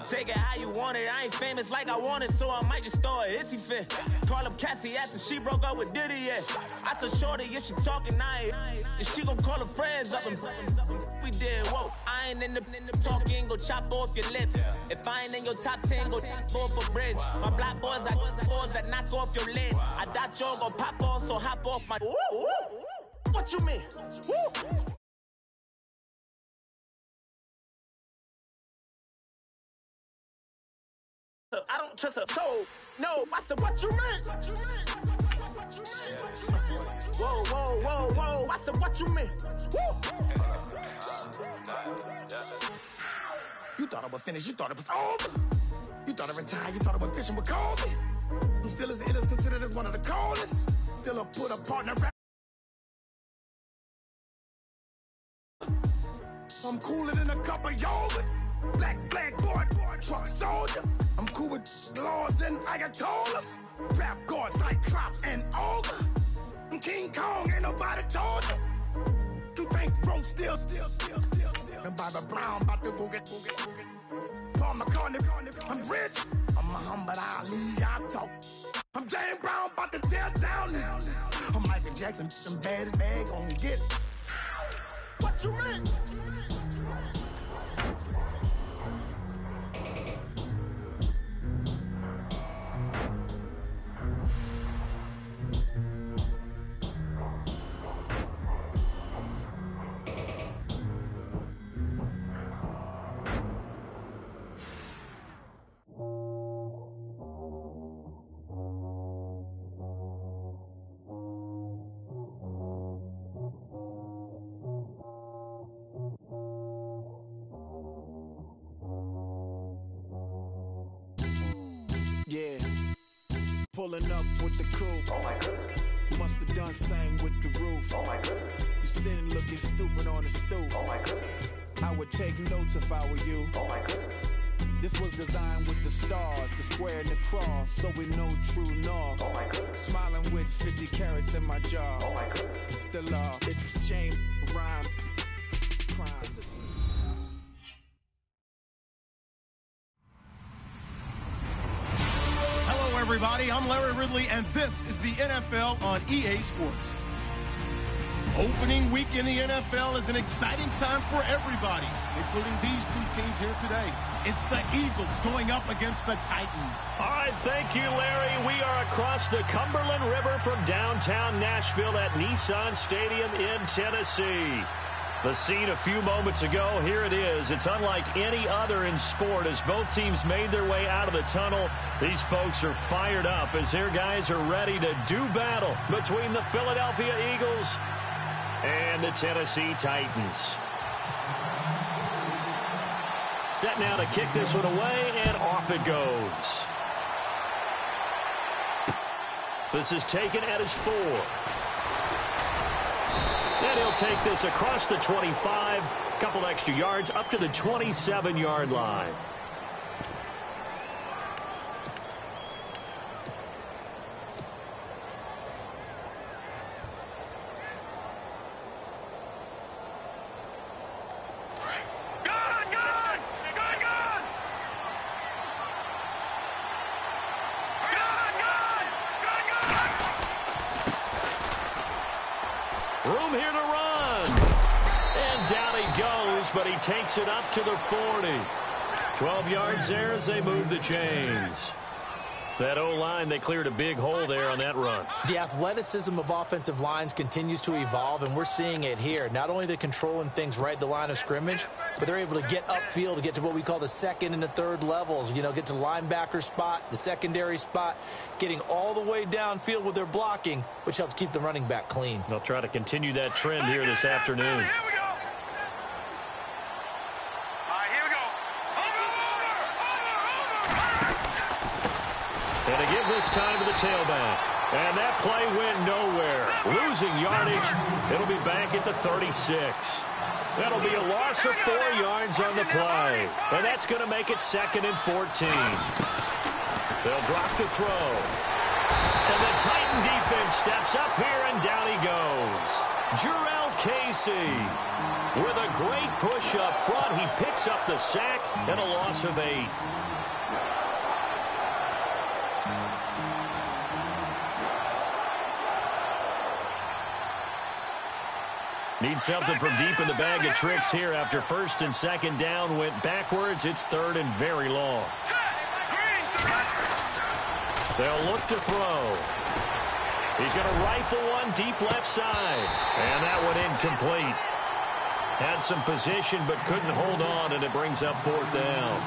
Take it how you want it. I ain't famous like I want it, so I might just throw it if he fit. Call up Cassie after she broke up with Diddy, yeah. I told Shorty if she talking, and she gon' call her friends up and we did, whoa. I ain't in the talking, go chop off your lips. If I ain't in your top 10, go top 4 for bridge. My black boys, I got boys that knock off your lid. I thought y'all gon' pop off, so hop off my. What you mean? I don't trust her soul. No, I said, what you mean? Whoa, whoa, whoa, whoa. I said, what you mean? You thought I was finished. You thought it was over. You thought I retired. You thought I went fishing with Kobe. I'm still as ill as considered as one of the coldest. Still a put a partner. I'm cooler than a cup of yogurt. Black flag boy, truck soldier. I'm cool with laws and Ayatollahs. Rap god, Cyclops and Ogre. I'm King Kong, ain't nobody told you. You think Rose still. And Bobby Brown about to go get. Paul McCartney, I'm rich. I'm Muhammad Ali, I talk. I'm James Brown, about to tear down this. I'm Michael Jackson, some baddest bag gon' get it. What you mean? Yeah, pulling up with the crew. Oh my goodness. Must have done same with the roof. Oh my goodness. You sitting looking stupid on the stoop. Oh my goodness. I would take notes if I were you. Oh my goodness. This was designed with the stars, the square and the cross, so we know true north. Oh my goodness. Smiling with 50 carats in my jaw. Oh my goodness. The law, it's a shame, rhyme, crime. Everybody, I'm Larry Ridley, and this is the NFL on EA Sports. Opening week in the NFL is an exciting time for everybody, including these two teams here today. It's the Eagles going up against the Titans. All right, thank you, Larry. We are across the Cumberland River from downtown Nashville at Nissan Stadium in Tennessee. The scene a few moments ago, here it is. It's unlike any other in sport as both teams made their way out of the tunnel. These folks are fired up as their guys are ready to do battle between the Philadelphia Eagles and the Tennessee Titans. Set now to kick this one away, and off it goes. This is taken at his 4. And he'll take this across the 25, couple extra yards up to the 27-yard line. Room here to run. And down he goes, but he takes it up to the 40. 12 yards there as they move the chains. That O-line, they cleared a big hole there on that run. The athleticism of offensive lines continues to evolve, and we're seeing it here. Not only are they controlling things right at the line of scrimmage, but they're able to get upfield to get to what we call the second and the third levels. You know, get to the linebacker spot, the secondary spot, getting all the way downfield with their blocking, which helps keep the running back clean. They'll try to continue that trend here this afternoon. And they give this time to the tailback. And that play went nowhere. Losing yardage. It'll be back at the 36. That'll be a loss of 4 yards on the play. And that's going to make it 2nd and 14. They'll drop the throw. And the Titan defense steps up here, and down he goes. Jurrell Casey with a great push up front. He picks up the sack and a loss of 8. Need something from deep in the bag of tricks here after first and second down went backwards. It's third and very long. They'll look to throw. He's going to rifle one deep left side. And that one incomplete. Had some position but couldn't hold on, and it brings up 4th down.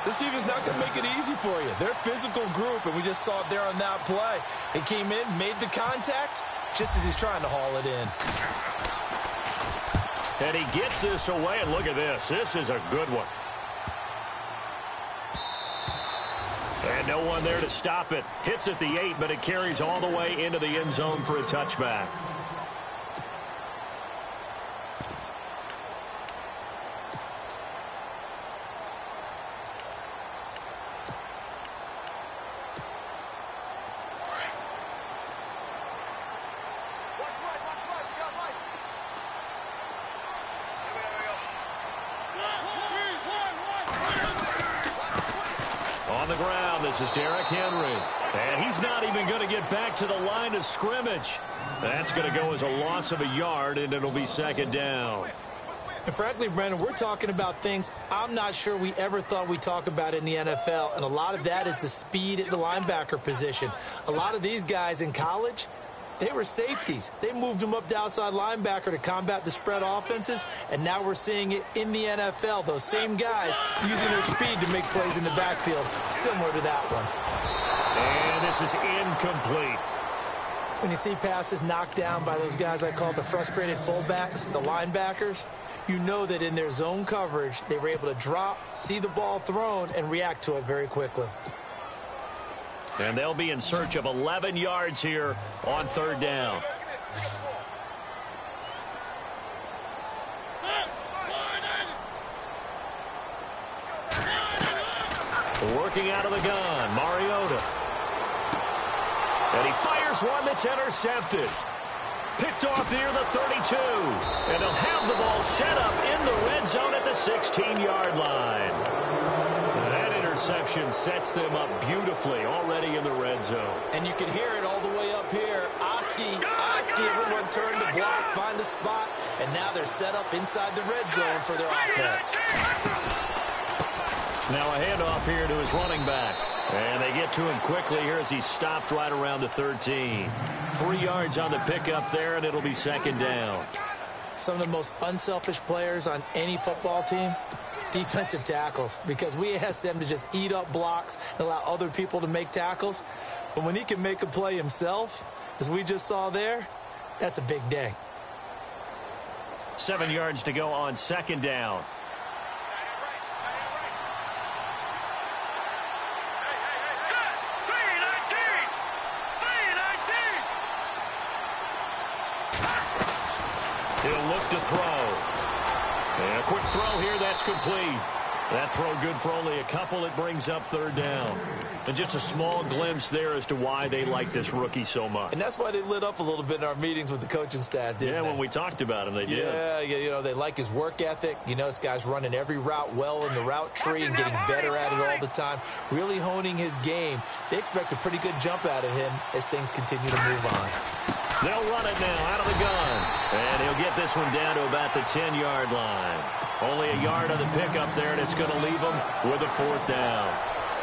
This team is not going to make it easy for you. They're a physical group, and we just saw it there on that play. He came in, made the contact, just as he's trying to haul it in. And he gets this away, and look at this. This is a good one. And no one there to stop it. Hits at the 8, but it carries all the way into the end zone for a touchback. This is Derrick Henry. And he's not even going to get back to the line of scrimmage. That's going to go as a loss of a yard, and it'll be 2nd down. And frankly, Brandon, we're talking about things I'm not sure we ever thought we'd talk about in the NFL. And a lot of that is the speed at the linebacker position. A lot of these guys in college, they were safeties. They moved them up to outside linebacker to combat the spread offenses, and now we're seeing it in the NFL. Those same guys using their speed to make plays in the backfield, similar to that one. And this is incomplete. When you see passes knocked down by those guys I call the frustrated fullbacks, the linebackers, you know that in their zone coverage, they were able to drop, see the ball thrown, and react to it very quickly. And they'll be in search of 11 yards here on 3rd down. Working out of the gun, Mariota. And he fires one that's intercepted. Picked off near the 32. And they'll have the ball set up in the red zone at the 16-yard line. That interception sets them up beautifully already in the red zone. And you can hear it all the way up here. Oski, everyone turn to block, find a spot, and now they're set up inside the red zone for their offense. Now a handoff here to his running back. And they get to him quickly here as he's stopped right around the 13. 3 yards on the pickup there, and it'll be 2nd down. Some of the most unselfish players on any football team, defensive tackles, because we ask them to just eat up blocks and allow other people to make tackles. But when he can make a play himself, as we just saw there, that's a big day. 7 yards to go on 2nd down. He'll look to throw. And a quick throw here, that's complete. That throw good for only a couple. It brings up 3rd down. And just a small glimpse there as to why they like this rookie so much. And that's why they lit up a little bit in our meetings with the coaching staff, didn't they? Yeah, when we talked about him, they did. Yeah, you know, they like his work ethic. You know, this guy's running every route well in the route tree and getting better at it all the time, really honing his game. They expect a pretty good jump out of him as things continue to move on. They'll run it now out of the gun. And he'll get this one down to about the 10-yard line. Only a yard on the pickup there, and it's going to leave him with a 4th down.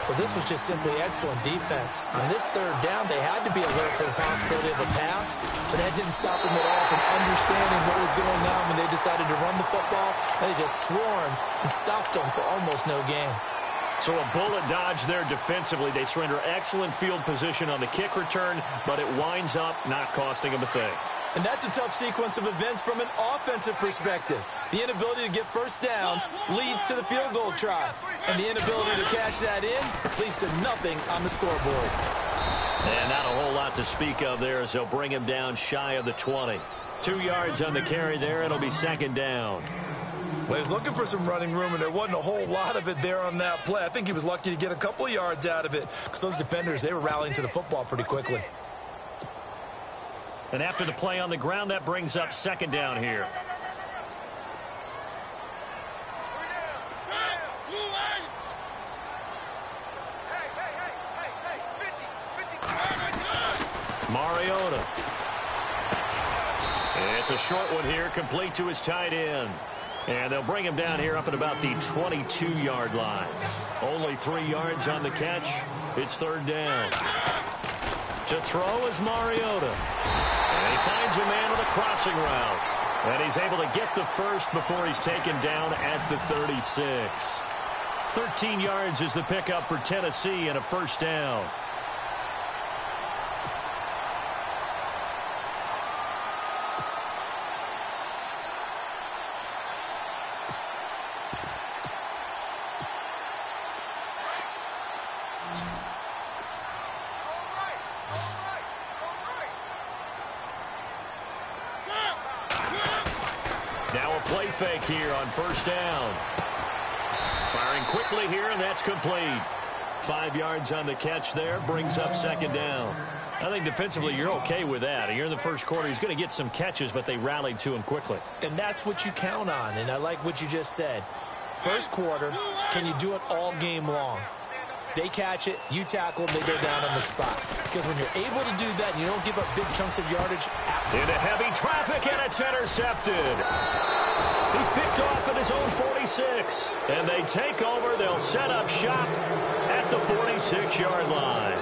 Well, this was just simply excellent defense. On this 3rd down, they had to be alert for the possibility of a pass, but that didn't stop them at all from understanding what was going on when they decided to run the football, and they just swarmed and stopped them for almost no gain. So a bullet dodge there defensively. They surrender excellent field position on the kick return, but it winds up not costing them a thing. And that's a tough sequence of events from an offensive perspective. The inability to get first downs leads to the field goal try. And the inability to cash that in leads to nothing on the scoreboard. And not a whole lot to speak of there as they'll bring him down shy of the 20. 2 yards on the carry there. It'll be 2nd down. Well, he was looking for some running room, and there wasn't a whole lot of it there on that play. I think he was lucky to get a couple of yards out of it because those defenders, they were rallying to the football pretty quickly. And after the play on the ground, that brings up second down here. Mariota. It's a short one here, complete to his tight end. And they'll bring him down here up at about the 22-yard line. Only 3 yards on the catch. It's third down. To throw is Mariota. And he finds a man on a crossing route. And he's able to get the first before he's taken down at the 36. 13 yards is the pickup for Tennessee and a first down. Fake here on first down. Firing quickly here, and that's complete. 5 yards on the catch there, brings up second down. I think defensively you're okay with that. You're in the first quarter. He's going to get some catches, but they rallied to him quickly. And that's what you count on, and I like what you just said. First quarter, can you do it all game long? They catch it, you tackle, they go down on the spot. Because when you're able to do that and you don't give up big chunks of yardage. Into heavy traffic, and it's intercepted. He's picked off at his own 46. And they take over. They'll set up shop at the 46-yard line.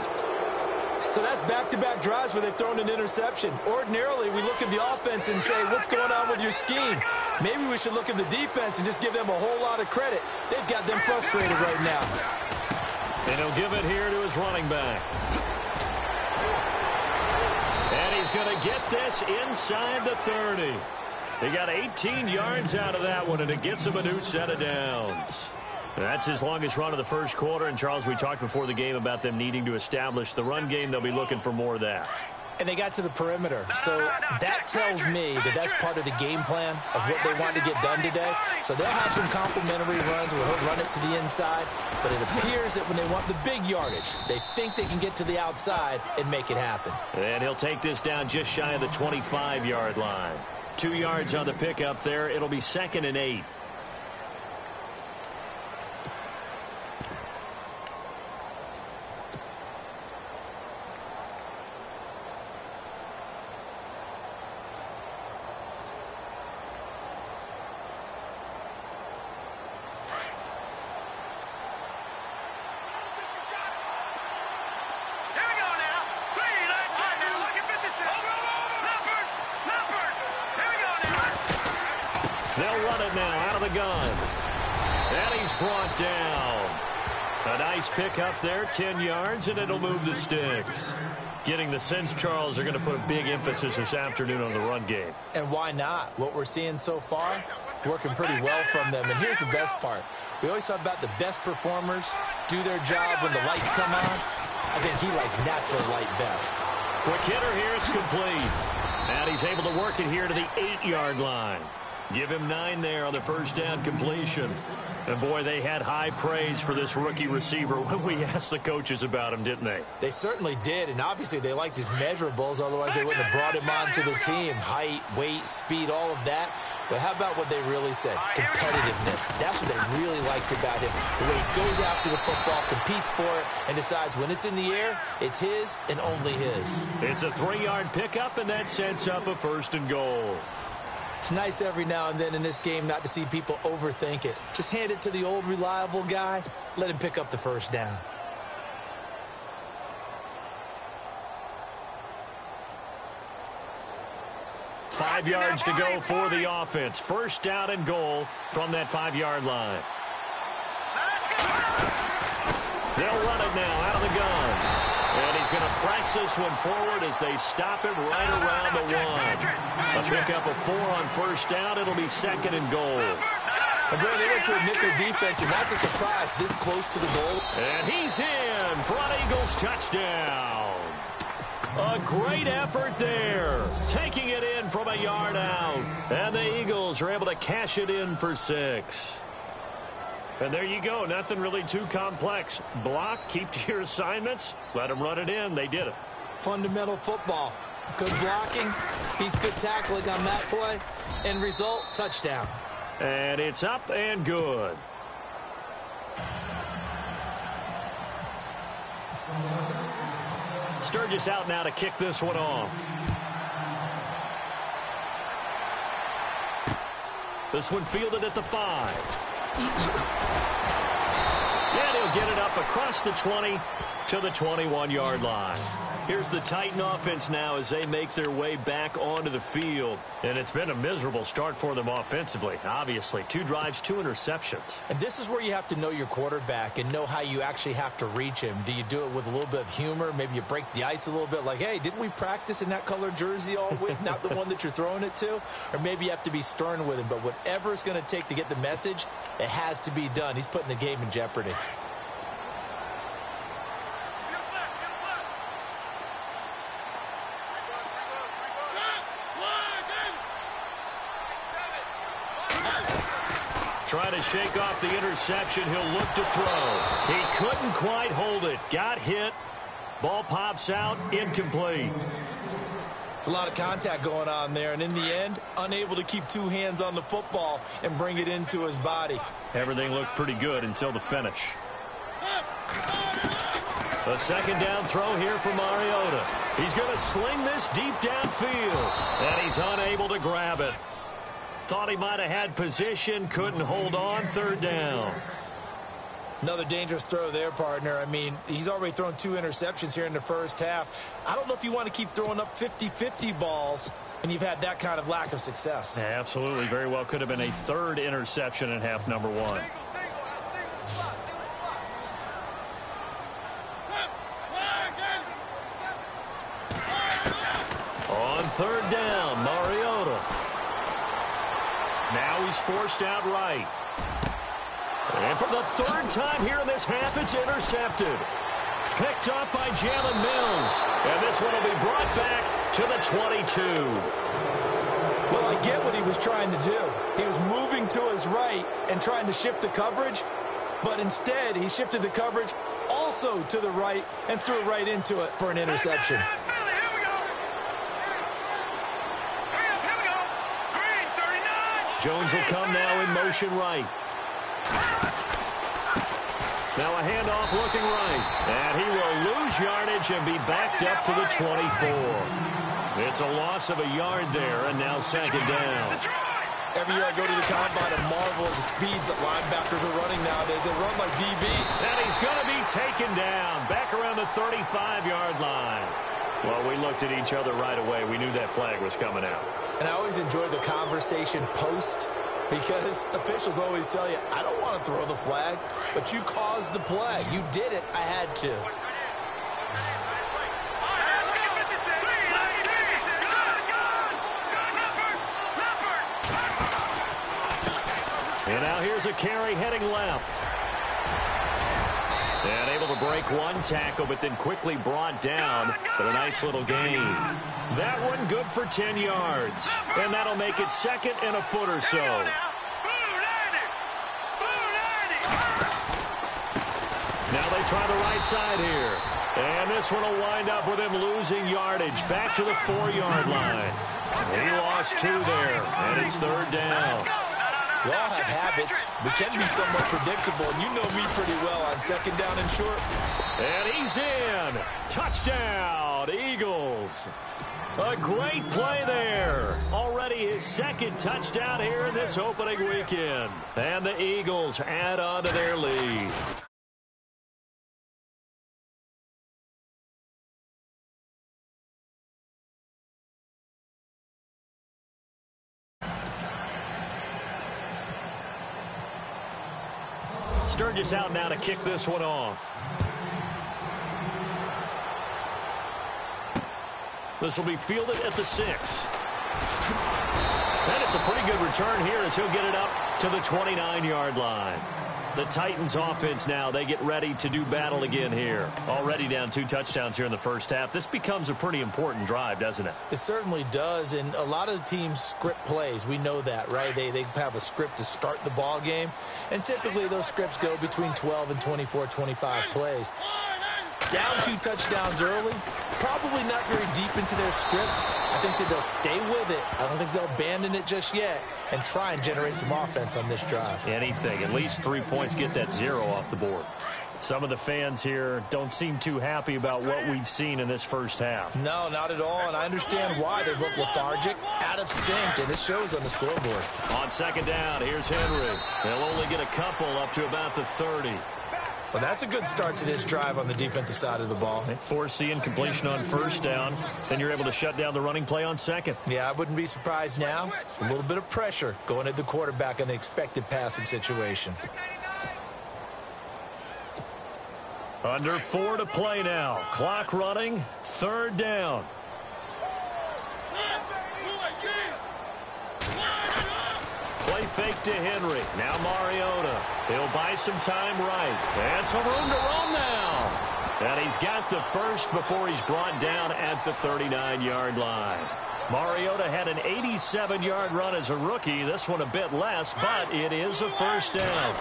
So that's back-to-back drives where they've thrown an interception. Ordinarily, we look at the offense and say, what's going on with your scheme? Maybe we should look at the defense and just give them a whole lot of credit. They've got them frustrated right now. And he'll give it here to his running back. And he's going to get this inside the 30. He got 18 yards out of that one, and it gets him a new set of downs. That's his longest run of the first quarter. And, Charles, we talked before the game about them needing to establish the run game. They'll be looking for more of that. And they got to the perimeter. So that tells me that that's part of the game plan of what they want to get done today. So they'll have some complimentary runs where he'll run it to the inside. But it appears that when they want the big yardage, they think they can get to the outside and make it happen. And he'll take this down just shy of the 25-yard line. 2 yards on the pickup there. It'll be 2nd and 8. Brought down. A nice pick up there, 10 yards, and it'll move the sticks. Getting the sense, Charles, they're going to put a big emphasis this afternoon on the run game. And why not? What we're seeing so far is working pretty well from them. And here's the best part. We always talk about the best performers do their job when the lights come on. I think he likes natural light best. Quick hitter here is complete. And he's able to work it here to the 8-yard line. Give him 9 there on the first down completion. And, boy, they had high praise for this rookie receiver when we asked the coaches about him, didn't they? They certainly did, and obviously they liked his measurables. Otherwise, they wouldn't have brought him onto the team. Height, weight, speed, all of that. But how about what they really said? Competitiveness. That's what they really liked about him. The way he goes after the football, competes for it, and decides when it's in the air, it's his and only his. It's a 3-yard pickup, and that sets up a 1st and goal. It's nice every now and then in this game not to see people overthink it. Just hand it to the old reliable guy. Let him pick up the first down. Five yards to go for the offense. First down and goal from that 5-yard line. They'll run it now out of the gun. And he's going to press this one forward as they stop him right around the 1. A pickup of 4 on first down. It'll be 2nd and goal. And Brad, they went to a nickel defense, and that's a surprise this close to the goal. And he's in. Front Eagles touchdown. A great effort there. Taking it in from a yard out. And the Eagles are able to cash it in for 6. And there you go. Nothing really too complex. Block, keep to your assignments, let them run it in. They did it. Fundamental football. Good blocking, beats good tackling on that play. End result, touchdown. And it's up and good. Sturgis out now to kick this one off. This one fielded at the 5. And he'll get it up across the 20 to the 21-yard line. Here's the Titan offense now as they make their way back onto the field. And it's been a miserable start for them offensively. Obviously, 2 drives, 2 interceptions. And this is where you have to know your quarterback and know how you actually have to reach him. Do you do it with a little bit of humor? Maybe you break the ice a little bit like, hey, didn't we practice in that color jersey all week, not the one that you're throwing it to? Or maybe you have to be stern with him. But whatever it's going to take to get the message, it has to be done. He's putting the game in jeopardy. Trying to shake off the interception. He'll look to throw. He couldn't quite hold it. Got hit. Ball pops out. Incomplete. It's a lot of contact going on there, and in the end, unable to keep 2 hands on the football and bring it into his body. Everything looked pretty good until the finish. A second down throw here for Mariota. He's going to sling this deep downfield, and he's unable to grab it. Thought he might have had position, couldn't hold on. 3rd down. Another dangerous throw there, partner. I mean, he's already thrown 2 interceptions here in the first half. I don't know if you want to keep throwing up 50-50 balls when you've had that kind of lack of success. Yeah, absolutely. Very well could have been a 3rd interception in half number 1. On 3rd down, Mariota. Now he's forced out right. And for the 3rd time here in this half, it's intercepted. Picked up by Jalen Mills. And this one will be brought back to the 22. Well, I get what he was trying to do. He was moving to his right and trying to shift the coverage. But instead, he shifted the coverage also to the right and threw right into it for an interception. Jones will come now in motion right. Now a handoff looking right. And he will lose yardage and be backed up to the 24. It's a loss of a yard there, and now 2nd down. Every year I go to the combine and marvel at the speeds that linebackers are running nowadays. They run like DB. And he's going to be taken down back around the 35-yard line. Well, we looked at each other right away. We knew that flag was coming out. And I always enjoy the conversation post because officials always tell you, I don't want to throw the flag, but you caused the play. You did it. I had to. And now here's a carry heading left. And able to break 1 tackle, but then quickly brought down. But a nice little gain. That one good for 10 yards. And that'll make it 2nd and a foot or so. Now they try the right side here. And this one will wind up with him losing yardage. Back to the 4-yard line. He lost 2 there. And it's 3rd down. We all have habits. We can be somewhat predictable, and you know me pretty well on 2nd down and short. And he's in. Touchdown, Eagles. A great play there. Already his 2nd touchdown here in this opening weekend. And the Eagles add on to their lead. Sturgis out now to kick this one off. This will be fielded at the 6. And it's a pretty good return here as he'll get it up to the 29-yard line. The Titans offense now, they get ready to do battle again here. Already down 2 touchdowns here in the first half. This becomes a pretty important drive, doesn't it? It certainly does, and a lot of the teams script plays. We know that, right? They have a script to start the ball game, and typically those scripts go between 12 and 24, 25 plays. Down 2 touchdowns early probably not very deep into their script. I think that they'll stay with it. I don't think they'll abandon it just yet and try and generate some offense on this drive. Anything. At least 3 points, get that 0 off the board. Some of the fans here don't seem too happy about what we've seen in this first half. No, not at all, and I understand why. They've looked lethargic, out of sync, and it shows on the scoreboard. On second down, here's Henry. They'll only get a couple up to about the 30. Well, that's a good start to this drive on the defensive side of the ball. Foreseeing completion on first down, then you're able to shut down the running play on second. Yeah, I wouldn't be surprised now. A little bit of pressure going at the quarterback in the expected passing situation. Under 4 to play now. Clock running. Third down. Play fake to Henry. Now Mariota. He'll buy some time right. And some room to roam now. And he's got the first before he's brought down at the 39-yard line. Mariota had an 87-yard run as a rookie. This one a bit less, but it is a first down.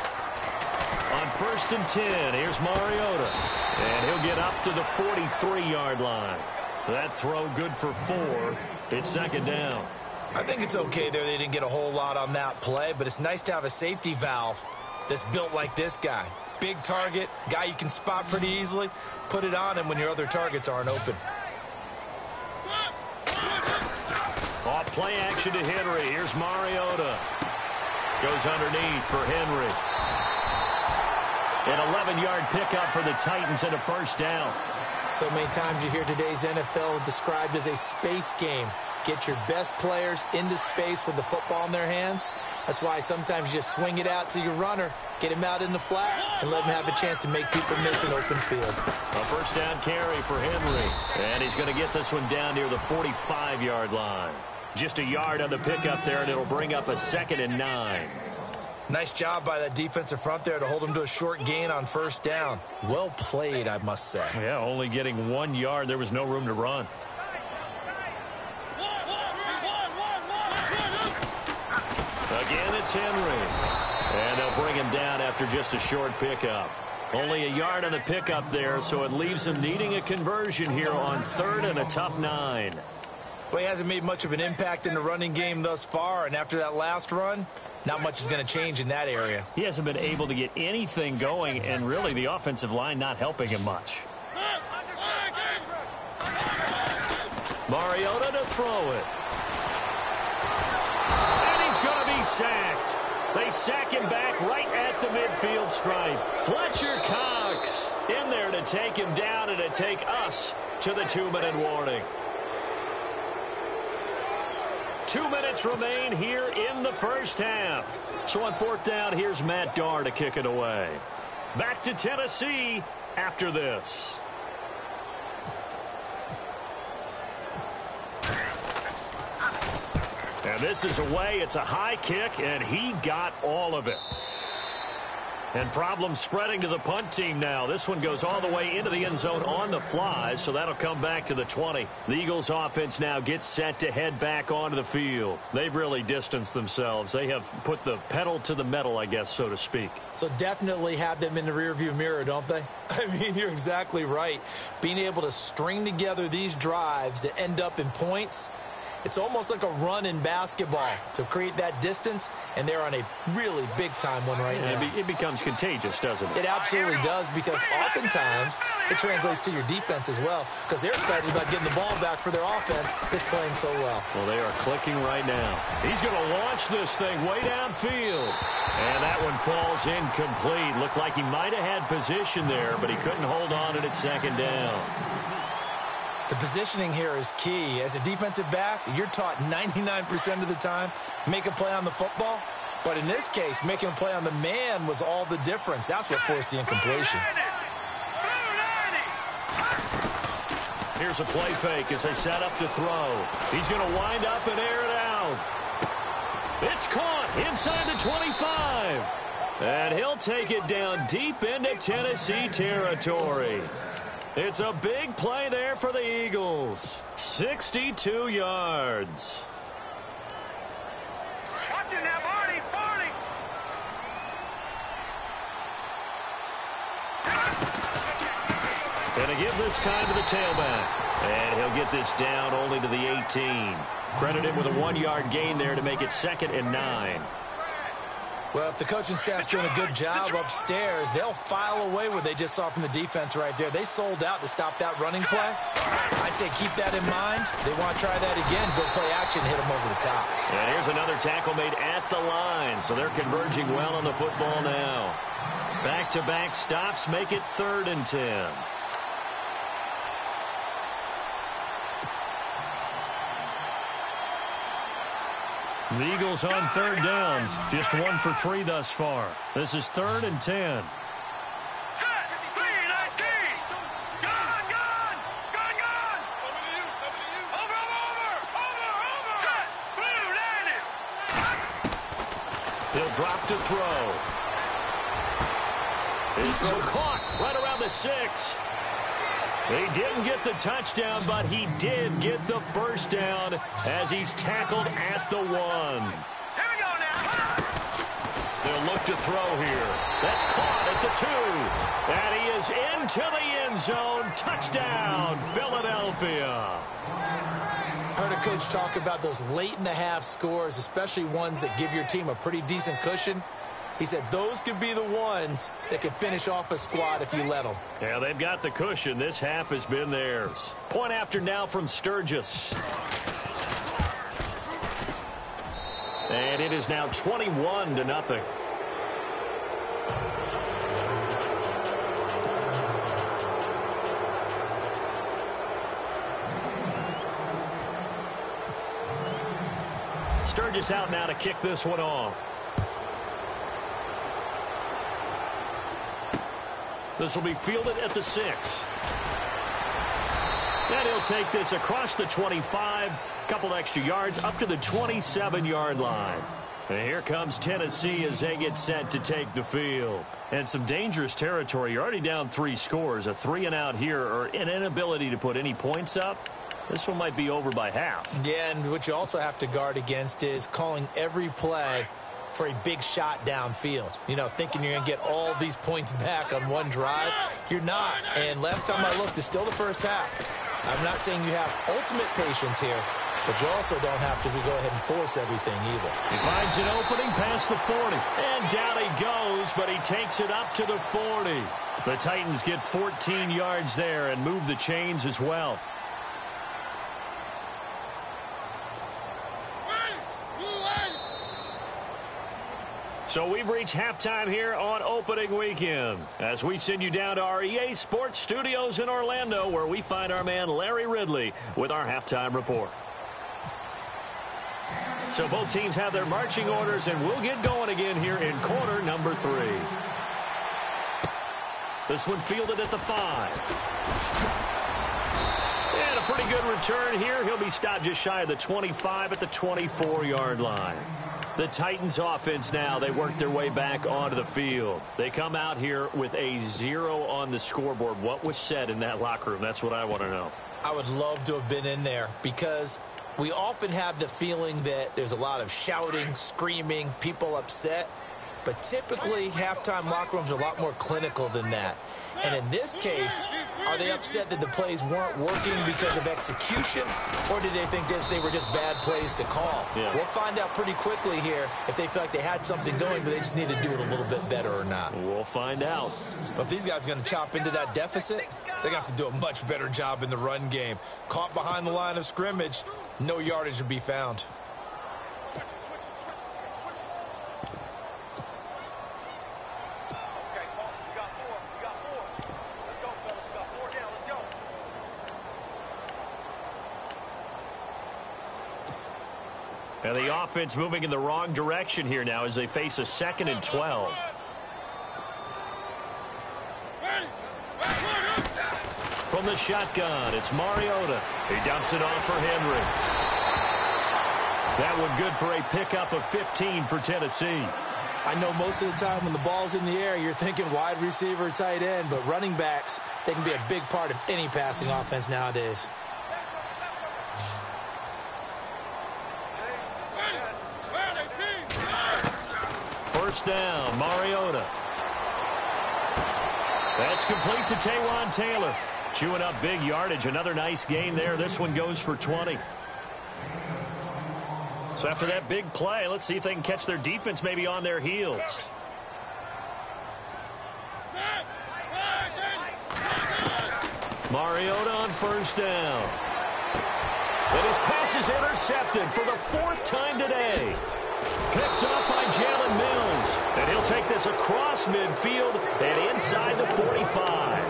On 1st and 10, here's Mariota. And he'll get up to the 43-yard line. That throw good for 4. It's second down. I think it's okay there. They didn't get a whole lot on that play, but it's nice to have a safety valve that's built like this guy. Big target, guy you can spot pretty easily. Put it on him when your other targets aren't open. Off play action to Henry. Here's Mariota. Goes underneath for Henry. An 11-yard pickup for the Titans and a first down. So many times you hear today's NFL described as a space game. Get your best players into space with the football in their hands. That's why sometimes you just swing it out to your runner, get him out in the flat, and let him have a chance to make people miss an open field. A first down carry for Henry. And he's going to get this one down near the 45-yard line. Just a yard on the pickup there, and it'll bring up a 2nd and 9. Nice job by that defensive front there to hold him to a short gain on first down. Well played, I must say. Yeah, only getting 1 yard. There was no room to run. Again, it's Henry. And they'll bring him down after just a short pickup. Only a yard on the pickup there, so it leaves him needing a conversion here on 3rd and a tough 9. Well, he hasn't made much of an impact in the running game thus far, and after that last run, not much is going to change in that area. He hasn't been able to get anything going, and really the offensive line not helping him much. Mariota to throw it. And he's going to be sacked. They sack him back right at the midfield stripe. Fletcher Cox in there to take him down and to take us to the 2-minute warning. 2 minutes remain here in the first half. So on 4th down, here's Matt Darr to kick it away. Back to Tennessee after this. And this is away. It's a high kick, and he got all of it. And problems spreading to the punt team now. This one goes all the way into the end zone on the fly, so that'll come back to the 20. The Eagles offense now gets set to head back onto the field. They've really distanced themselves. They have put the pedal to the metal, I guess, so to speak. So definitely have them in the rearview mirror, don't they? I mean, you're exactly right. Being able to string together these drives that end up in points, it's almost like a run in basketball to create that distance, and they're on a really big-time one right now. It becomes contagious, doesn't it? It absolutely does, because oftentimes it translates to your defense as well, because they're excited about getting the ball back for their offense that's playing so well. Well, they are clicking right now. He's going to launch this thing way downfield. And that one falls incomplete. Looked like he might have had position there, but he couldn't hold on to it 2nd down. The positioning here is key. As a defensive back, you're taught 99% of the time, make a play on the football. But in this case, making a play on the man was all the difference. That's what forced the incompletion. Here's a play fake as they set up to throw. He's going to wind up and air it out. It's caught inside the 25. And he'll take it down deep into Tennessee territory. It's a big play there for the Eagles. 62 yards. Watch it now, Barney, Barney. Going to give this time to the tailback. And he'll get this down only to the 18. Credit him with a 1-yard gain there to make it 2nd and 9. Well, if the coaching staff's doing a good job upstairs, they'll file away what they just saw from the defense right there. They sold out to stop that running play. I'd say keep that in mind. They want to try that again. Go play action, hit them over the top. And here's another tackle made at the line. So they're converging well on the football now. Back-to-back stops make it 3rd and 10. The Eagles on 3rd down. Just 1 for 3 thus far. This is 3rd and 10. Set, 3-19. Gun, gun. Gun, gun. Over. Set, blue, landing. He'll drop to throw. His throw caught right around the 6. He didn't get the touchdown, but he did get the first down as he's tackled at the 1. Here we go now. They'll look to throw here. That's caught at the 2. And he is into the end zone. Touchdown, Philadelphia. Heard a coach talk about those late-in-the-half scores, especially ones that give your team a pretty decent cushion. He said those could be the ones that can finish off a squad if you let them. Yeah, they've got the cushion. This half has been theirs. Point after now from Sturgis. And it is now 21-0. Sturgis out now to kick this one off. This will be fielded at the 6. And he'll take this across the 25. Couple extra yards up to the 27-yard line. And here comes Tennessee as they get set to take the field. And some dangerous territory. You're already down 3 scores. A 3-and-out here or an inability to put any points up. This one might be over by half. Yeah, and what you also have to guard against is calling every play for a big shot downfield. You know, thinking you're going to get all these points back on one drive. You're not. And last time I looked, it's still the first half. I'm not saying you have ultimate patience here, but you also don't have to go ahead and force everything either. He finds an opening past the 40. And down he goes, but he takes it up to the 40. The Titans get 14 yards there and move the chains as well. So we've reached halftime here on opening weekend as we send you down to our EA Sports Studios in Orlando, where we find our man Larry Ridley with our halftime report. So both teams have their marching orders, and we'll get going again here in quarter number 3. This one fielded at the 5. And a pretty good return here. He'll be stopped just shy of the 25 at the 24-yard line. The Titans offense now, they work their way back onto the field. They come out here with a 0 on the scoreboard. What was said in that locker room? That's what I want to know. I would love to have been in there because we often have the feeling that there's a lot of shouting, screaming, people upset. But typically, halftime locker rooms are a lot more clinical than that. And in this case, are they upset that the plays weren't working because of execution, or did they think they were just bad plays to call? Yeah. We'll find out pretty quickly here if they feel like they had something going, but they just need to do it a little bit better or not. We'll find out. But if these guys are going to chop into that deficit, they're going to have to do a much better job in the run game. Caught behind the line of scrimmage, no yardage to be found. And the offense moving in the wrong direction here now as they face a 2nd and 12. From the shotgun, it's Mariota. He dumps it off for Henry. That one good for a pickup of 15 for Tennessee. I know most of the time when the ball's in the air, you're thinking wide receiver, tight end, but running backs, they can be a big part of any passing offense nowadays. First down, Mariota. That's complete to Taywan Taylor. Chewing up big yardage. Another nice gain there. This one goes for 20. So after that big play, let's see if they can catch their defense maybe on their heels. Mariota on first down. And his pass is intercepted for the 4th time today. Picked up by Jalen Mills. And he'll take this across midfield and inside the 45.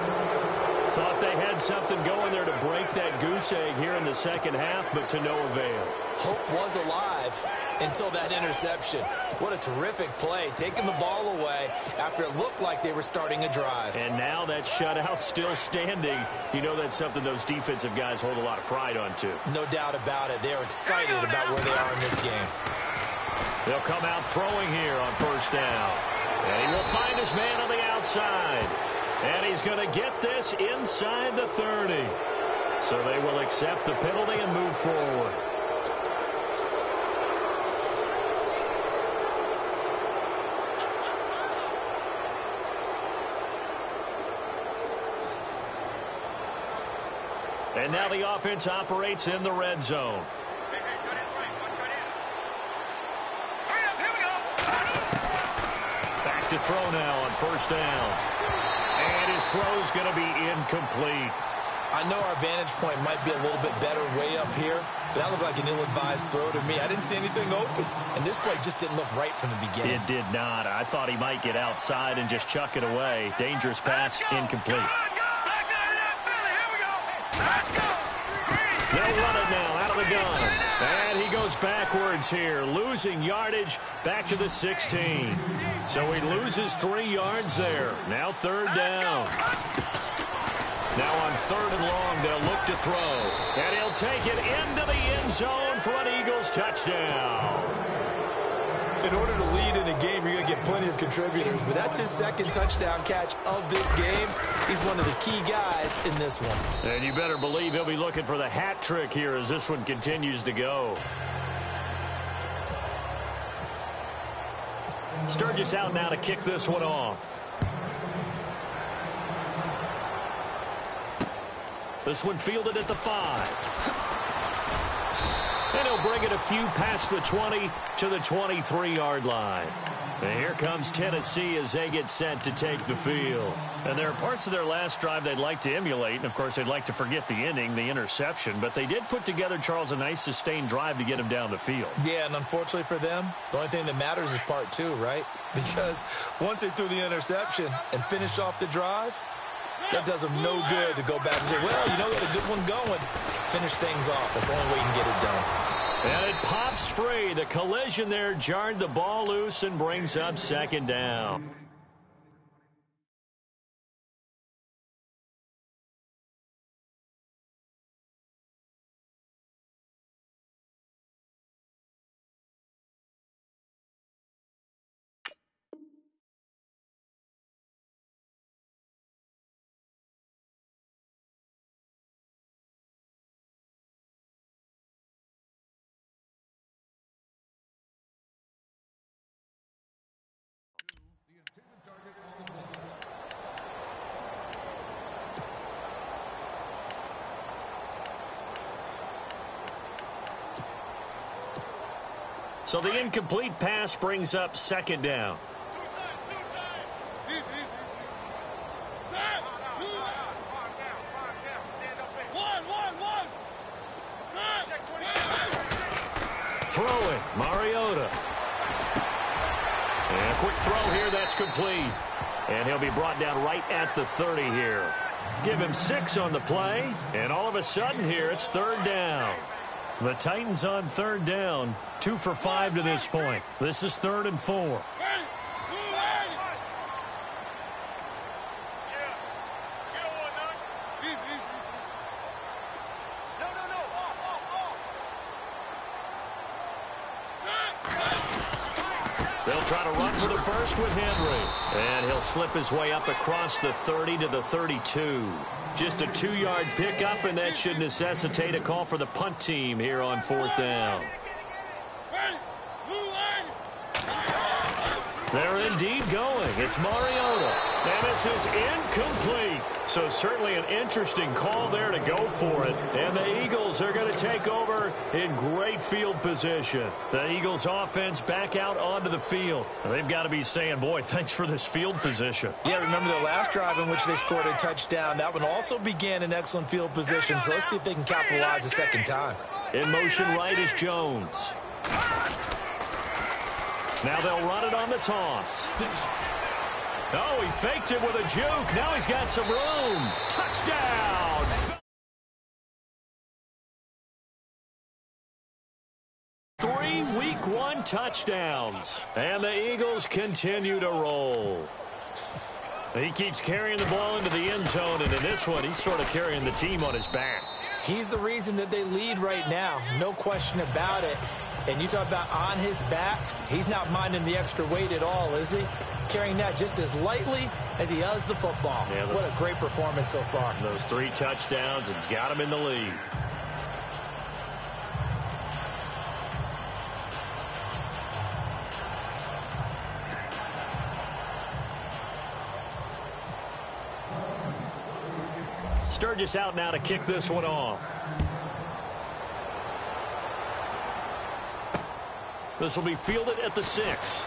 Thought they had something going there to break that goose egg here in the second half, but to no avail. Hope was alive until that interception. What a terrific play, taking the ball away after it looked like they were starting a drive. And now that shutout still standing. You know that's something those defensive guys hold a lot of pride on, too. No doubt about it. They're excited about where they are in this game. They'll come out throwing here on first down. And he will find his man on the outside. And he's going to get this inside the 30. So they will accept the penalty and move forward. And now the offense operates in the red zone. Back to throw now on first down. And his throw's going to be incomplete. I know our vantage point might be a little bit better way up here, but that looked like an ill-advised throw to me. I didn't see anything open, and this play just didn't look right from the beginning. It did not. I thought he might get outside and just chuck it away. Dangerous pass, incomplete. They'll run it now out of the gun. And he goes backwards here, losing yardage back to the 16. So he loses 3 yards there. Now 3rd down. Now on 3rd and long, they'll look to throw. And he'll take it into the end zone for an Eagles touchdown. In order to lead in a game, you're going to get plenty of contributors, but that's his 2nd touchdown catch of this game. He's one of the key guys in this one. And you better believe he'll be looking for the hat trick here as this one continues to go. Sturgis out now to kick this one off. This one fielded at the 5. And he'll bring it a few past the 20 to the 23-yard line. And here comes Tennessee as they get set to take the field. And there are parts of their last drive they'd like to emulate. And, of course, they'd like to forget the inning, the interception. But they did put together, Charles, a nice sustained drive to get him down the field. Yeah, and unfortunately for them, the only thing that matters is part 2, right? Because once they threw the interception and finished off the drive, that does them no good to go back and say, well, you know, we had a good one going. Finish things off. That's the only way you can get it done. And it pops free. The collision there jarred the ball loose and brings up 2nd down. So the incomplete pass brings up 2nd down. Throwing, Mariota. And a quick throw here, that's complete. And he'll be brought down right at the 30 here. Give him 6 on the play, and all of a sudden here, it's 3rd down. The Titans on 3rd down, 2 for 5 to this point. This is 3rd and 4. They'll try to run for the first with Henry. And he'll slip his way up across the 30 to the 32. Just a 2-yard pickup, and that should necessitate a call for the punt team here on 4th down. They're indeed going. It's Mariota. And this is incomplete. So certainly an interesting call there to go for it. And the Eagles are going to take over in great field position. The Eagles offense back out onto the field. They've got to be saying, boy, thanks for this field position. Yeah, remember the last drive in which they scored a touchdown. That one also began in excellent field position. So let's see if they can capitalize a second time. In motion right is Jones. Now they'll run it on the toss. Oh, he faked it with a juke. Now he's got some room. Touchdown! Three Week 1 touchdowns. And the Eagles continue to roll. He keeps carrying the ball into the end zone, and in this one, he's sort of carrying the team on his back. He's the reason that they lead right now. No question about it. And you talk about on his back, he's not minding the extra weight at all, is he? Carrying that just as lightly as he does the football. Yeah, what a great performance so far. Those 3 touchdowns, it's got him in the lead. Sturgis out now to kick this one off. This will be fielded at the 6.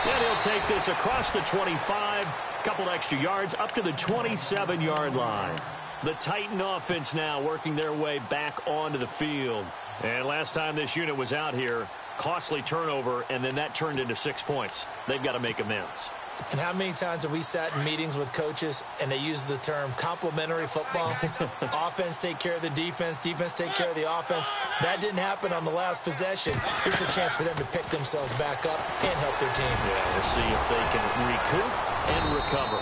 And he'll take this across the 25, couple extra yards up to the 27-yard line. The Titan offense now working their way back onto the field. And last time this unit was out here, costly turnover, and then that turned into 6 points. They've got to make amends. And how many times have we sat in meetings with coaches and they use the term complementary football? Offense take care of the defense, defense take care of the offense. That didn't happen on the last possession. This is a chance for them to pick themselves back up and help their team. Yeah, we'll see if they can recoup and recover.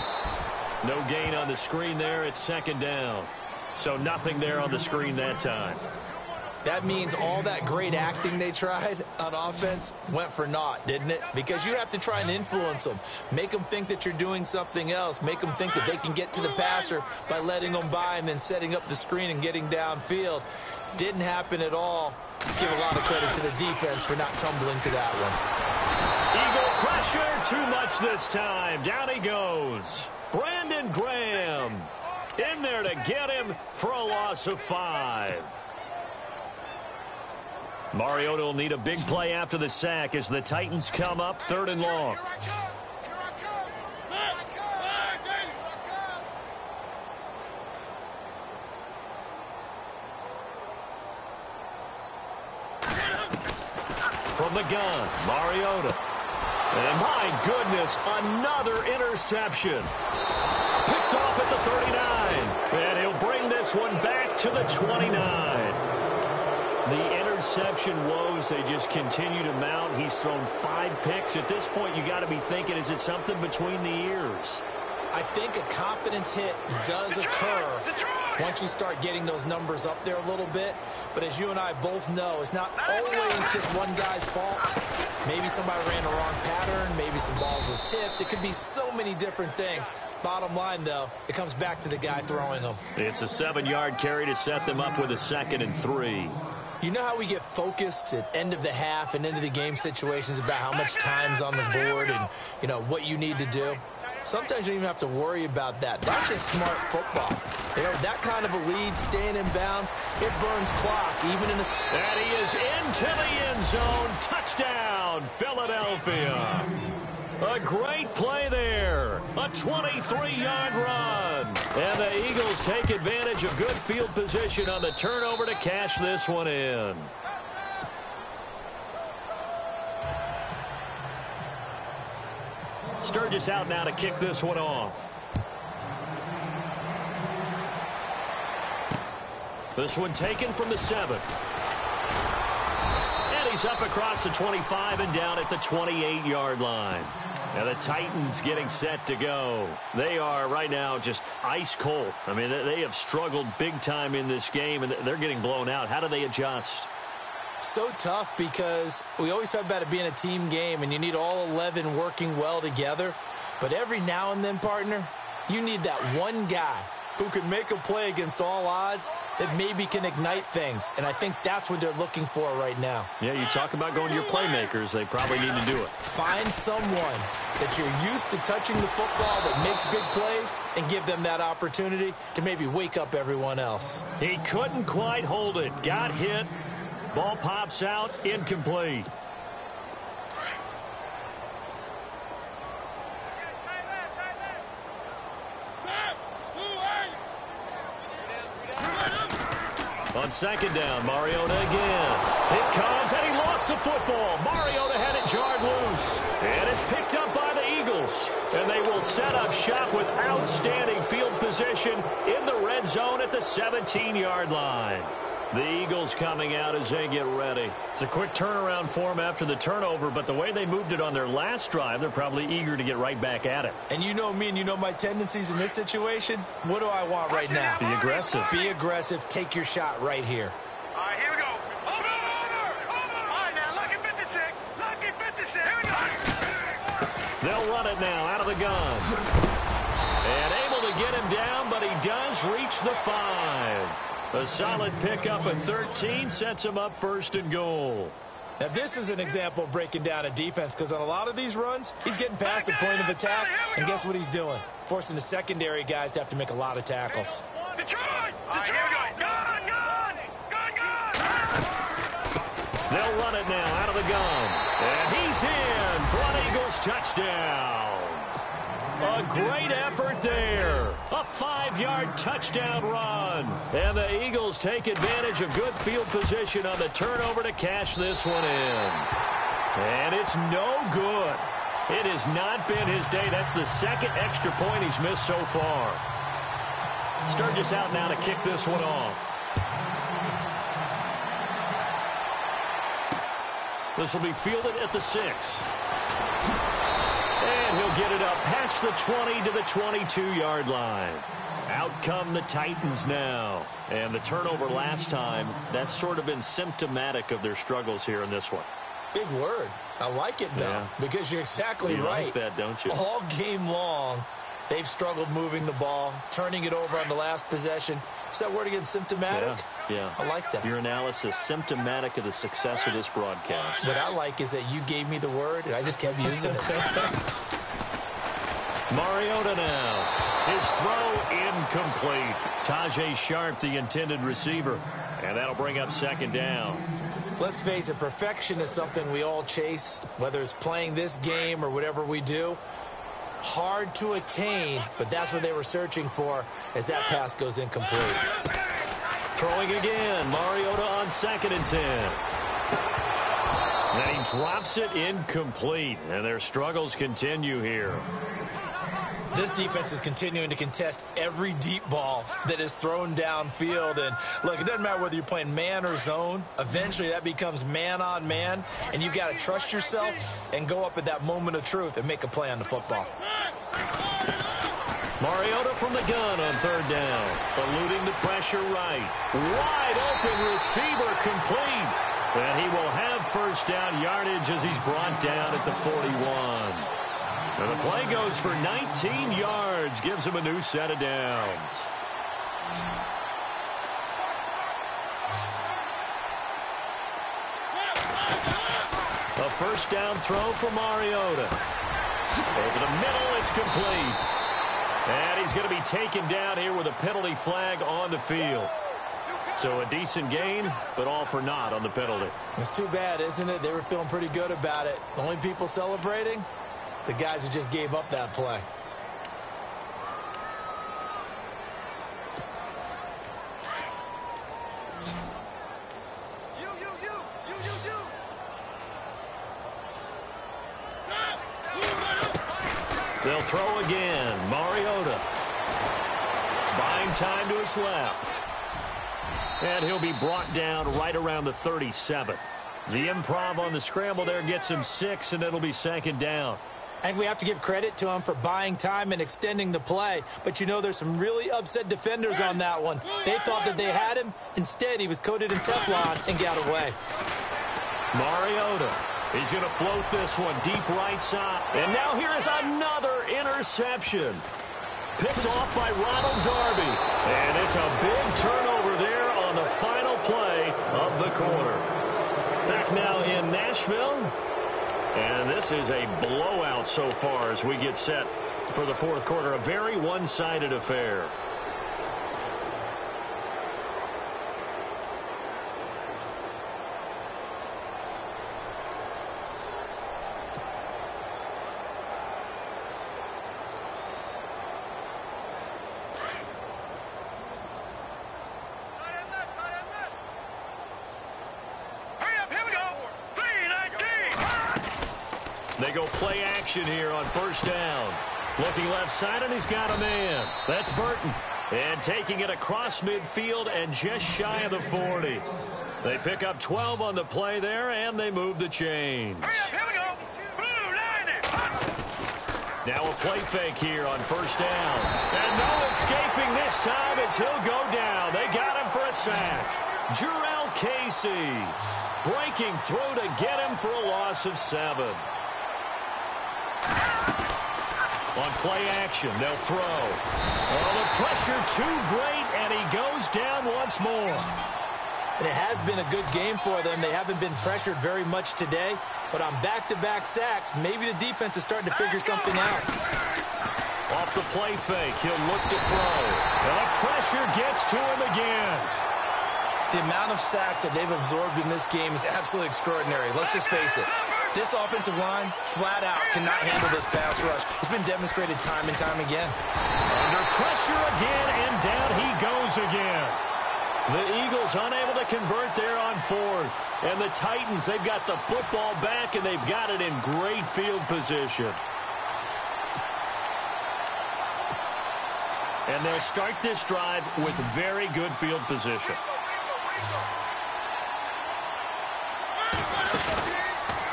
No gain on the screen there. It's second down. So nothing there on the screen that time. That means all that great acting they tried on offense went for naught, didn't it? Because you have to try and influence them. Make them think that you're doing something else. Make them think that they can get to the passer by letting them by and then setting up the screen and getting downfield. Didn't happen at all. Give a lot of credit to the defense for not tumbling to that one. Eagle pressure, too much this time. Down he goes. Brandon Graham in there to get him for a loss of 5. Mariota will need a big play after the sack as the Titans come up 3rd and long. From the gun, Mariota. And my goodness, another interception. Picked off at the 39. And he'll bring this one back to the 29. The interception woes, they just continue to mount. He's thrown 5 picks. At this point, you got to be thinking, is it something between the ears? I think a confidence hit does occur once you start getting those numbers up there a little bit. But as you and I both know, it's not always just one guy's fault. Maybe somebody ran a wrong pattern. Maybe some balls were tipped. It could be so many different things. Bottom line, though, it comes back to the guy throwing them. It's a 7-yard carry to set them up with a 2nd and 3. You know how we get focused at end of the half and into the game situations about how much time's on the board and, you know, what you need to do? Sometimes you don't even have to worry about that. That's just smart football. You know, that kind of a lead, staying in bounds, it burns clock, even in a... And he is into the end zone. Touchdown, Philadelphia. A great play there. A 23-yard run. And the Eagles take advantage of good field position on the turnover to cash this one in. Sturgis out now to kick this one off. This one taken from the 7. And he's up across the 25 and down at the 28-yard line. Now the Titans getting set to go. They are right now just ice cold. I mean, they have struggled big time in this game, and they're getting blown out. How do they adjust? So tough because we always talk about it being a team game, and you need all 11 working well together. But every now and then, partner, you need that one guy who can make a play against all odds that maybe can ignite things. And I think that's what they're looking for right now. Yeah, you talk about going to your playmakers. They probably need to do it. Find someone that you're used to touching the football that makes big plays and give them that opportunity to maybe wake up everyone else. He couldn't quite hold it. Got hit. Ball pops out. Incomplete. On second down, Mariota again. It comes, and he lost the football. Mariota had it jarred loose. And it's picked up by the Eagles. And they will set up shop with outstanding field position in the red zone at the 17-yard line. The Eagles coming out as they get ready. It's a quick turnaround for them after the turnover, but the way they moved it on their last drive, they're probably eager to get right back at it. And you know me and you know my tendencies in this situation. What do I want right now? Be aggressive. Be aggressive. Take your shot right here. All right, here we go. Over. All right, now, lucky 56. Lucky 56. Here we go. They'll run it now out of the gun. And able to get him down, but he does reach the 5. A solid pickup at 13 sets him up first and goal. Now, this is an example of breaking down a defense because on a lot of these runs, he's getting past the point of attack, and guess what he's doing? Forcing the secondary guys to have to make a lot of tackles. Detroit! Gun! They'll run it now out of the gun. And he's in for an Eagles touchdown. A great effort there. A 5-yard touchdown run. And the Eagles take advantage of good field position on the turnover to cash this one in. And it's no good. It has not been his day. That's the second extra point he's missed so far. Sturgis out now to kick this one off. This will be fielded at the 6. And he'll get it up past the 20 to the 22-yard line. Out come the Titans now. And the turnover last time, that's sort of been symptomatic of their struggles here in this one. Big word. I like it, though, because you're exactly right. You like that, don't you? All game long, they've struggled moving the ball, turning it over on the last possession. Is that word again, symptomatic? Yeah. I like that. Your analysis, symptomatic of the success of this broadcast. What I like is that you gave me the word, and I just kept using it. Mariota now. His throw incomplete. Tajay Sharp, the intended receiver. And that'll bring up second down. Let's face it, perfection is something we all chase, whether it's playing this game or whatever we do. Hard to attain, but that's what they were searching for as that pass goes incomplete. Throwing again. Mariota on second and 10. Then he drops it incomplete, and their struggles continue here. This defense is continuing to contest every deep ball that is thrown downfield. And look, it doesn't matter whether you're playing man or zone. Eventually, that becomes man on man. And you've got to trust yourself and go up at that moment of truth and make a play on the football. Mariota from the gun on third down. Eluding the pressure right. Wide open receiver complete. And he will have first down yardage as he's brought down at the 41. And the play goes for 19 yards, gives him a new set of downs. A first down throw for Mariota. Over the middle, it's complete. And he's going to be taken down here with a penalty flag on the field. So a decent gain, but all for naught on the penalty. It's too bad, isn't it? They were feeling pretty good about it. The only people celebrating? The guys who just gave up that play. They'll throw again. Mariota. Buying time to his left. And he'll be brought down right around the 37. The improv on the scramble there gets him 6, and it'll be second down. I think we have to give credit to him for buying time and extending the play. But, you know, there's some really upset defenders on that one. They thought that they had him. Instead, he was coated in Teflon and got away. Mariota. He's going to float this one deep right side. And now here is another interception. Picked off by Ronald Darby. And it's a big turnover there on the final play of the quarter. Back now in Nashville. And this is a blowout so far as we get set for the fourth quarter. A very one-sided affair. They go play action here on first down. Looking left side, and he's got a man. That's Burton. And taking it across midfield and just shy of the 40. They pick up 12 on the play there, and they move the chains. Here we go. Blue line. Now a play fake here on first down. And no escaping this time as he'll go down. They got him for a sack. Jarrell Casey breaking through to get him for a loss of 7. On play action, they'll throw. Oh, the pressure too great, and he goes down once more. And it has been a good game for them. They haven't been pressured very much today, but on back-to-back sacks, maybe the defense is starting to figure something out. Off the play fake, he'll look to throw. And the pressure gets to him again. The amount of sacks that they've absorbed in this game is absolutely extraordinary. Let's just face it. This offensive line, flat out, cannot handle this pass rush. It's been demonstrated time and time again. Under pressure again, and down he goes again. The Eagles unable to convert there on fourth. And the Titans, they've got the football back, and they've got it in great field position. And they'll start this drive with very good field position.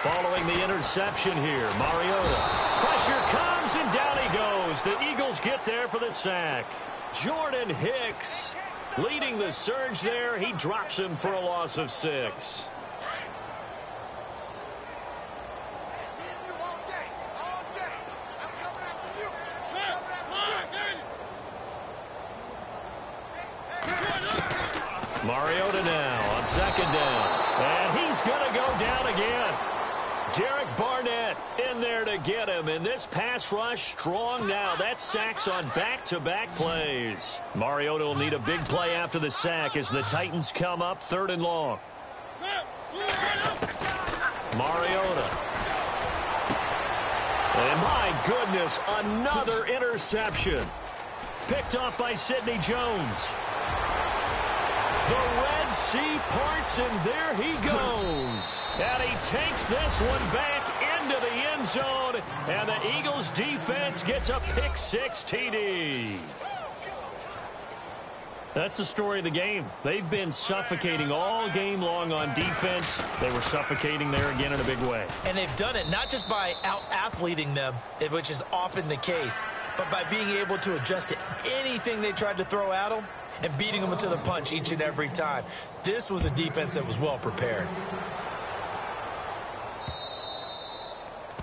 Following the interception here, Mariota. Pressure comes, and down he goes. The Eagles get there for the sack. Jordan Hicks leading the surge there. He drops him for a loss of 6. Mariota now on second down. And he's going to go down again. Derek Barnett in there to get him. And this pass rush strong now. That's sacks on back-to-back plays. Mariota will need a big play after the sack as the Titans come up 3rd and long. Mariota. And my goodness, another interception. Picked off by Sidney Jones. The Red Sea parts, and there he goes. And he takes this one back into the end zone, and the Eagles defense gets a pick-6 TD. That's the story of the game. They've been suffocating all game long on defense. They were suffocating there again in a big way. And they've done it not just by out-athleting them, which is often the case, but by being able to adjust to anything they tried to throw at them and beating them to the punch each and every time. This was a defense that was well prepared.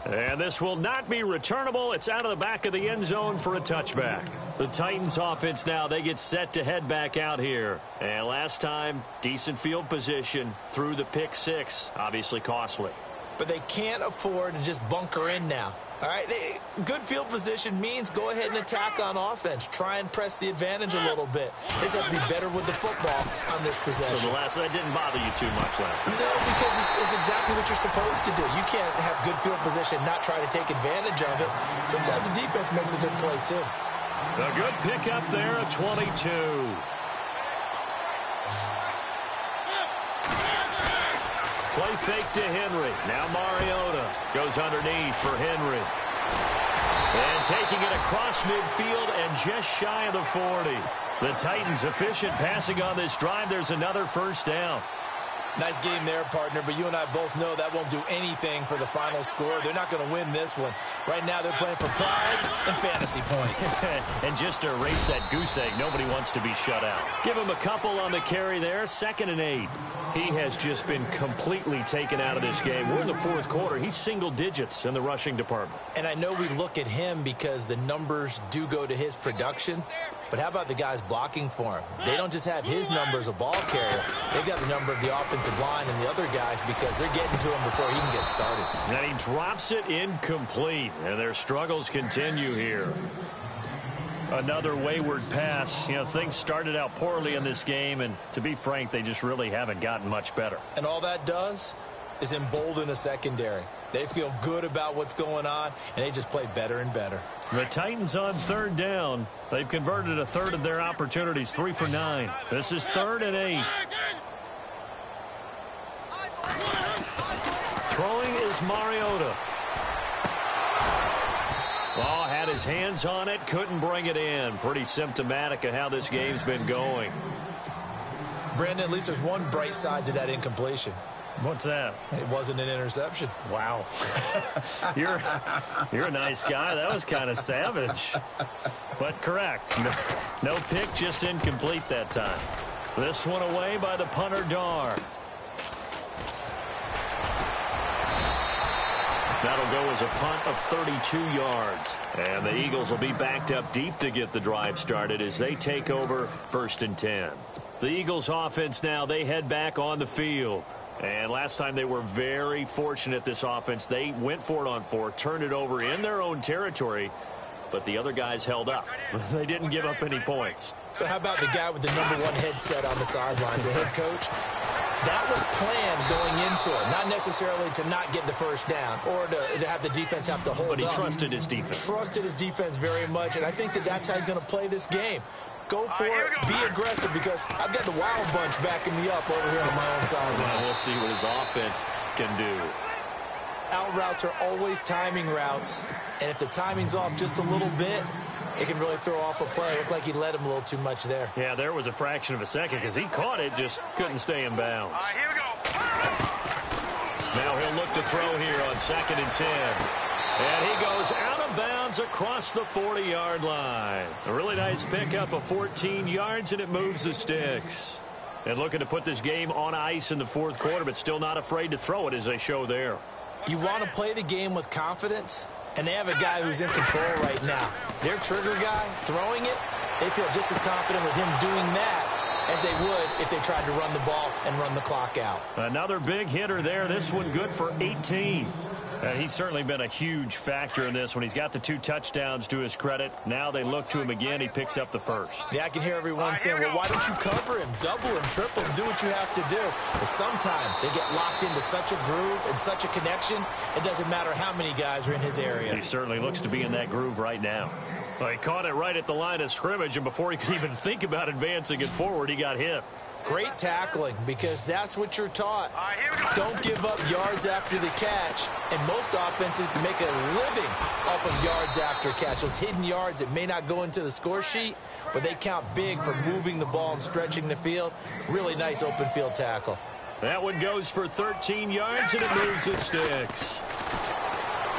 And this will not be returnable. It's out of the back of the end zone for a touchback. The Titans offense now, they get set to head back out here. And last time, decent field position through the pick-6. Obviously costly. But they can't afford to just bunker in now. All right, good field position means go ahead and attack on offense. Try and press the advantage a little bit. They just have to be better with the football on this possession. So that didn't bother you too much last time? No, because it's exactly what you're supposed to do. You can't have good field position, not try to take advantage of it. Sometimes the defense makes a good play, too. A good pickup there, a 22. Play fake to Henry. Now Mariota goes underneath for Henry. And taking it across midfield and just shy of the 40. The Titans efficient passing on this drive. There's another first down. Nice game there, partner, but you and I both know that won't do anything for the final score. They're not going to win this one. Right now they're playing for pride and fantasy points. And just to erase that goose egg, nobody wants to be shut out. Give him a couple on the carry there, 2nd and 8. He has just been completely taken out of this game. We're in the fourth quarter. He's single digits in the rushing department. And I know we look at him because the numbers do go to his production. but how about the guys blocking for him? They don't just have his number as a ball carrier. They've got the number of the offensive line and the other guys because they're getting to him before he can get started. And he drops it incomplete, and their struggles continue here. Another wayward pass. You know, things started out poorly in this game, and to be frank, they just really haven't gotten much better. And all that does is embolden a secondary. They feel good about what's going on, and they just play better and better. The Titans on third down. They've converted a third of their opportunities, 3 for 9. This is 3rd and 8. Throwing is Mariota. Oh, had his hands on it, couldn't bring it in. Pretty symptomatic of how this game's been going. Brandon, at least there's one bright side to that incompletion. What's that? It wasn't an interception. Wow. You're a nice guy. That was kind of savage. But correct. No pick, just incomplete that time. This one away by the punter, Dar. That'll go as a punt of 32 yards. And the Eagles will be backed up deep to get the drive started as they take over 1st and 10. The Eagles offense now, they head back on the field. And last time they were very fortunate, this offense. They went for it on 4, turned it over in their own territory, but the other guys held up. They didn't give up any points. So how about the guy with the #1 headset on the sidelines, the head coach? That was planned going into it, not necessarily to not get the first down or to have the defense have to hold up. But he trusted his defense. Trusted his defense very much, and I think that's how he's going to play this game. Go for it, be aggressive, because I've got the Wild Bunch backing me up over here on my own sideline. Well, we'll see what his offense can do. Out routes are always timing routes, and if the timing's off just a little bit, it can really throw off a play. It looked like he led him a little too much there. Yeah, there was a fraction of a second because he caught it, just couldn't stay in bounds. Here we go. Now he'll look to throw here on 2nd and 10. And he goes out of bounds across the 40-yard line. A really nice pickup of 14 yards, and it moves the sticks. And looking to put this game on ice in the 4th quarter, but still not afraid to throw it as they show there. You want to play the game with confidence, and they have a guy who's in control right now. Their trigger guy, throwing it, they feel just as confident with him doing that as they would if they tried to run the ball and run the clock out. Another big hitter there. This one good for 18. He's certainly been a huge factor in this when he's got the 2 touchdowns to his credit. Now they look to him again. He picks up the first. Yeah, I can hear everyone saying, well, why don't you cover him, double him, triple him, do what you have to do. But sometimes they get locked into such a groove and such a connection, it doesn't matter how many guys are in his area. He certainly looks to be in that groove right now. Well, he caught it right at the line of scrimmage, and before he could even think about advancing it forward, he got hit. Great tackling, because that's what you're taught. Don't give up yards after the catch. And most offenses make a living off of yards after catch. Those hidden yards that may not go into the score sheet, but they count big for moving the ball and stretching the field. Really nice open field tackle. That one goes for 13 yards, and it moves the sticks.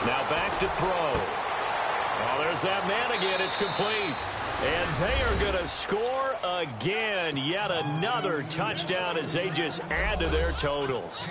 Now back to throw. Oh, there's that man again. It's complete. And they are going to score again. Yet another touchdown as they just add to their totals.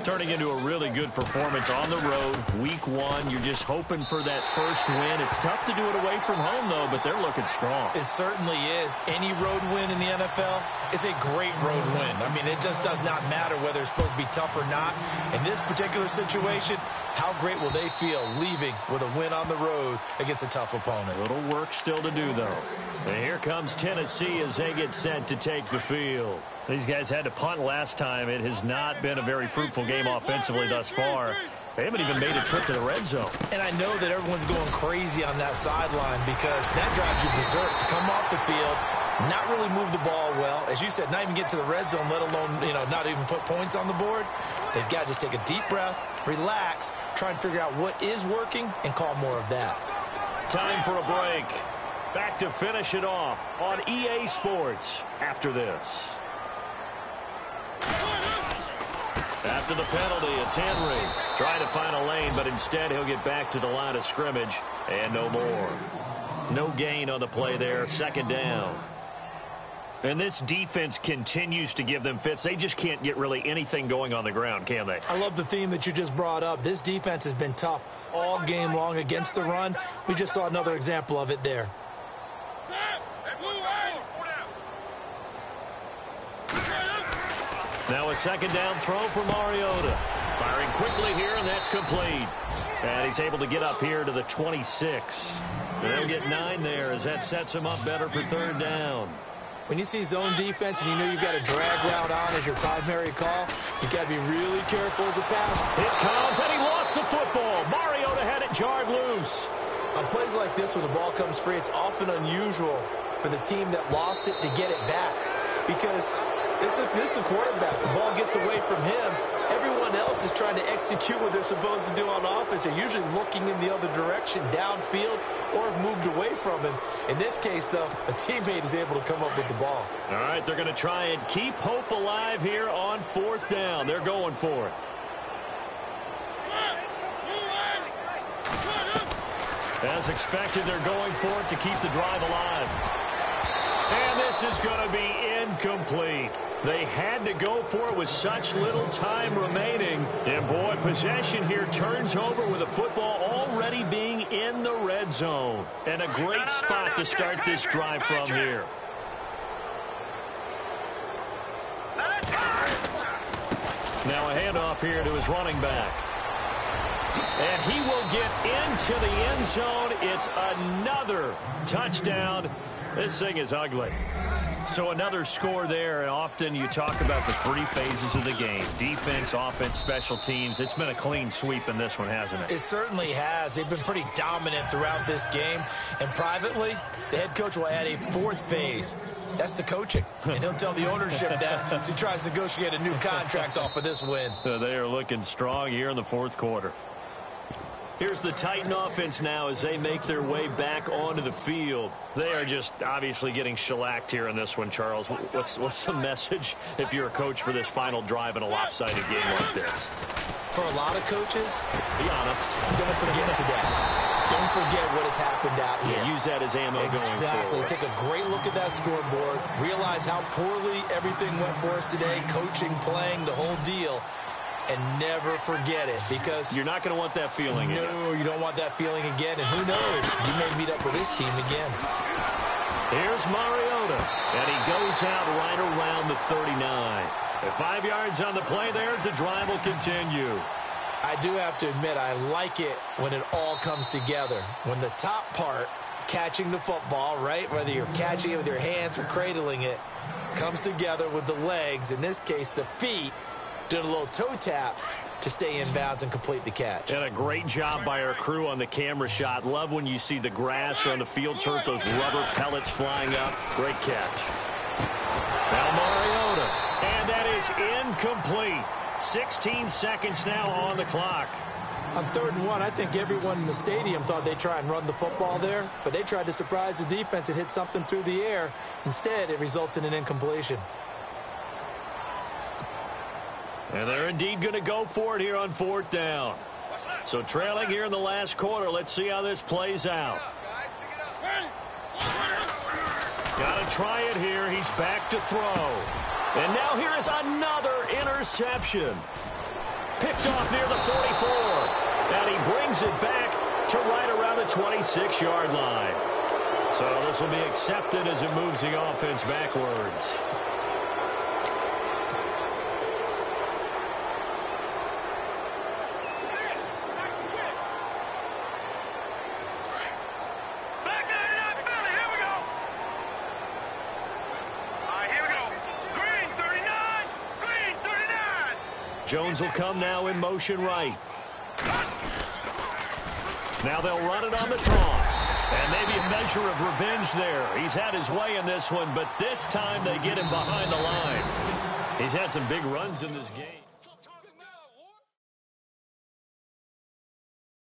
Turning into a really good performance on the road. Week 1, you're just hoping for that first win. It's tough to do it away from home, though, but they're looking strong. It certainly is. Any road win in the NFL is a great road win. I mean, it just does not matter whether it's supposed to be tough or not. In this particular situation, how great will they feel leaving with a win on the road against a tough opponent? A little work still to do, though. And here comes Tennessee as they get set to take the field. These guys had to punt last time. It has not been a very fruitful game offensively thus far. They haven't even made a trip to the red zone. And I know that everyone's going crazy on that sideline because that drives you berserk to come off the field, not really move the ball well. As you said, not even get to the red zone, let alone, not even put points on the board. They've got to just take a deep breath, relax, try and figure out what is working, and call more of that. Time for a break. Back to finish it off on EA Sports after this. After the penalty, it's Henry. Trying to find a lane, but instead he'll get back to the line of scrimmage and no more. No gain on the play there. 2nd down. And this defense continues to give them fits. They just can't get really anything going on the ground, can they? I love the theme that you just brought up. This defense has been tough all game long against the run. We just saw another example of it there. Now a second down throw for Mariota. Firing quickly here, and that's complete. And he's able to get up here to the 26. And they'll get 9 there as that sets him up better for third down. When you see zone defense and you know you've got a drag route on as your primary call, you've got to be really careful as a passer. It comes, and he lost the football. Mariota had it jarred loose. On plays like this, when the ball comes free, it's often unusual for the team that lost it to get it back. Because this is the quarterback. The ball gets away from him. Everyone else is trying to execute what they're supposed to do on offense. They're usually looking in the other direction, downfield, or have moved away from him. In this case, though, a teammate is able to come up with the ball. All right, they're going to try and keep hope alive here on fourth down. They're going for it. As expected, they're going for it to keep the drive alive. And this is going to be incomplete. They had to go for it with such little time remaining. And, boy, possession here turns over with the football already being in the red zone. And a great spot to start this drive from here. Now a handoff here to his running back. And he will get into the end zone. It's another touchdown. This thing is ugly. So another score there, and often you talk about the 3 phases of the game. Defense, offense, special teams. It's been a clean sweep in this one, hasn't it? It certainly has. They've been pretty dominant throughout this game. And privately, the head coach will add a 4th phase. That's the coaching. And he'll tell the ownership that as he tries to negotiate a new contract off of this win. They are looking strong here in the 4th quarter. Here's the Titan offense now as they make their way back onto the field. They are just obviously getting shellacked here in this one, Charles. What's the message if you're a coach for this final drive in a lopsided game like this? For a lot of coaches, be honest, don't forget today. Don't forget what has happened out here. Yeah, use that as ammo going forward. Exactly. Take a great look at that scoreboard. Realize how poorly everything went for us today. Coaching, playing, the whole deal. And never forget it, because you're not going to want that feeling again. No, you don't want that feeling again. And who knows? You may meet up with this team again. Here's Mariota, and he goes out right around the 39. At 5 yards on the play there as the drive will continue. I do have to admit, I like it when it all comes together. When the top part, catching the football, right, whether you're catching it with your hands or cradling it, comes together with the legs, in this case the feet, doing a little toe tap to stay in bounds and complete the catch. And a great job by our crew on the camera shot. Love when you see the grass or on the field turf, those rubber pellets flying up. Great catch. Now Mariota. And that is incomplete. 16 seconds now on the clock. On 3rd and 1, I think everyone in the stadium thought they'd try and run the football there, but they tried to surprise the defense and hit something through the air. Instead, it results in an incompletion. And they're indeed going to go for it here on 4th down. So trailing here in the last quarter. Let's see how this plays out. Got to try it here. He's back to throw. And now here is another interception. Picked off near the 44. And he brings it back to right around the 26-yard line. So this will be accepted as it moves the offense backwards. Jones will come now in motion right. Now they'll run it on the toss. And maybe a measure of revenge there. He's had his way in this one, but this time they get him behind the line. He's had some big runs in this game.